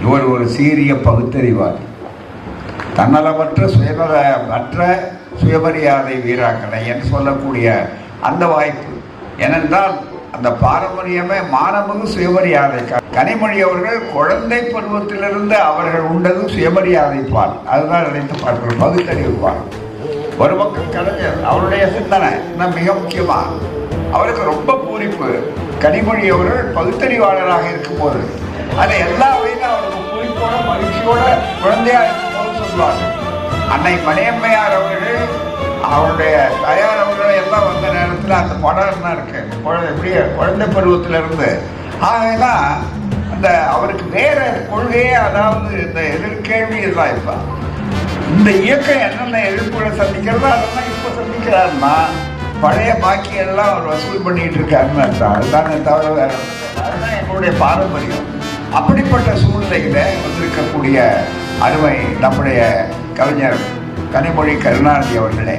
இவர் ஒரு சீரிய பகுத்தறிவாதி, தன்னலமற்ற சுயநலமற்ற சுயமரியாதை வீராங்கனை என்று சொல்லக்கூடிய அந்த வாய்ப்பு. ஏனென்றால் அந்த பாரம்பரியமே மானமிகு சுயமரியாதை. கனிமொழி அவர்கள் குழந்தை பருவத்திலிருந்து அவர்கள் உண்டது சுயமரியாதை பால். அதுதான் நினைத்து பார்க்கிறோம், பகுத்தறிவு பால். ஒரு பக்கம் கலைஞர் அவருடைய சிந்தனை இன்னும் மிக முக்கியமா, அவருக்கு ரொம்ப பூரிப்பு. கனிமொழி அவர்கள் பகுத்தறிவாளராக இருக்கும்போது அதை எல்லா வகையிலும் அவருக்கு பூரிப்போட மகிழ்ச்சியோட குழந்தையா இருக்கும்போது சொல்லுவாங்க. அன்னை மணியம்மையார் அவர்கள் அவருடைய தயார் அவர்களை எல்லாம் வந்த நேரத்தில் அந்த படம் தான் இருக்கு, எப்படியே குழந்தை பருவத்திலிருந்து. ஆகதான் அந்த அவருக்கு வேற கொள்கையே, அதாவது இந்த எதிர்கேள்வி இதெல்லாம் இப்போ இந்த இயக்கம் என்னென்ன எதிர்ப்புகளை சந்திக்கிறதோ அதெல்லாம் இப்போ சந்திக்கிறாருன்னா பழைய பாக்கியெல்லாம் அவர் வசூல் பண்ணிட்டு இருக்காருன்னு அர்த்தம். அதுதானே தவிர வேற. அதுதான் எங்களுடைய பாரம்பரியம். அப்படிப்பட்ட சூழ்நிலையில வந்திருக்கக்கூடிய அருமை நம்முடைய கவிஞர் கனிமொழி கருணாநிதி அவர்களே